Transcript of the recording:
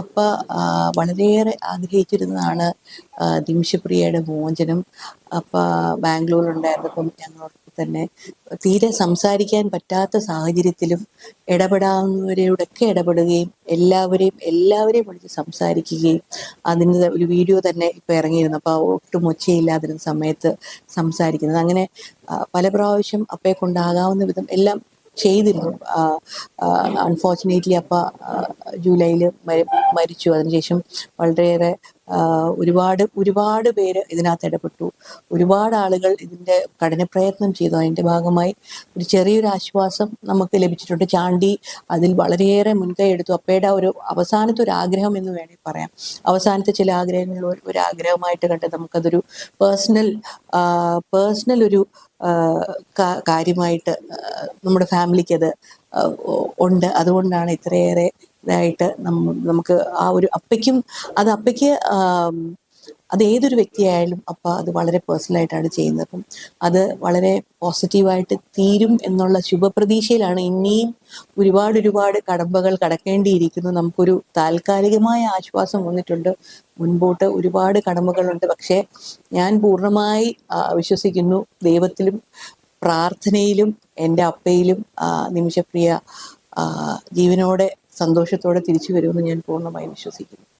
അപ്പ വളരെയേറെ ആഗ്രഹിച്ചിരുന്നതാണ് നിമിഷപ്രിയയുടെ മോചനം. അപ്പ ബാംഗ്ലൂരുണ്ടായിരുന്നപ്പം ഞങ്ങളോടൊപ്പം തന്നെ തീരെ സംസാരിക്കാൻ പറ്റാത്ത സാഹചര്യത്തിലും ഇടപെടാവുന്നവരോടൊക്കെ ഇടപെടുകയും എല്ലാവരെയും വിളിച്ച് സംസാരിക്കുകയും അതിൻ്റെ ഒരു വീഡിയോ തന്നെ ഇപ്പോൾ ഇറങ്ങിയിരുന്നു. അപ്പോൾ ഒട്ടും ഒച്ചയില്ലാതിരുന്ന സമയത്ത് സംസാരിക്കുന്നത് അങ്ങനെ പല പ്രാവശ്യം അപ്പയെ കൊണ്ടാകാവുന്ന വിധം എല്ലാം ചെയ്തിരുന്നു. അൺഫോർച്ചുനേറ്റ്ലി അപ്പ ജൂലൈയിൽ മരിച്ചു. അതിനുശേഷം വളരെയേറെ ഒരുപാട് പേര് ഇതിനകത്ത് ഇടപെട്ടു. ഒരുപാട് ആളുകൾ ഇതിൻ്റെ കഠിനപ്രയത്നം ചെയ്തു. അതിൻ്റെ ഭാഗമായി ഒരു ചെറിയൊരു ആശ്വാസം നമുക്ക് ലഭിച്ചിട്ടുണ്ട്. ചാണ്ടി അതിൽ വളരെയേറെ മുൻകൈ എടുത്തു. അപ്പയുടെ ഒരു അവസാനത്തെ ഒരു ആഗ്രഹം എന്ന് വേണമെങ്കിൽ പറയാം. അവസാനത്തെ ചില ആഗ്രഹങ്ങൾ ഒരു ആഗ്രഹമായിട്ട് കണ്ട് നമുക്കതൊരു പേഴ്സണൽ ഒരു കാര്യമായിട്ട് നമ്മുടെ ഫാമിലിക്ക് അത് ഉണ്ട്. അതുകൊണ്ടാണ് ഇത്രയേറെ ഇതായിട്ട് നമുക്ക് ആ ഒരു അപ്പയ്ക്കും അപ്പയ്ക്ക് അത് ഏതൊരു വ്യക്തിയായാലും അപ്പ അത് വളരെ പേഴ്സണലായിട്ടാണ് ചെയ്യുന്നത്. അപ്പം അത് വളരെ പോസിറ്റീവായിട്ട് തീരും എന്നുള്ള ശുഭപ്രതീക്ഷയിലാണ്. ഇനിയും ഒരുപാട് കടമ്പകൾ കടക്കേണ്ടിയിരിക്കുന്നു. നമുക്കൊരു താൽക്കാലികമായ ആശ്വാസം വന്നിട്ടുണ്ട്. മുൻപോട്ട് ഒരുപാട് കടമ്പകളുണ്ട്. പക്ഷേ ഞാൻ പൂർണ്ണമായി വിശ്വസിക്കുന്നു ദൈവത്തിലും പ്രാർത്ഥനയിലും എൻ്റെ അപ്പയിലും നിമിഷപ്രിയ ജീവനോടെ സന്തോഷത്തോടെ തിരിച്ചു വരുമെന്ന് ഞാൻ പൂർണ്ണമായി വിശ്വസിക്കുന്നു.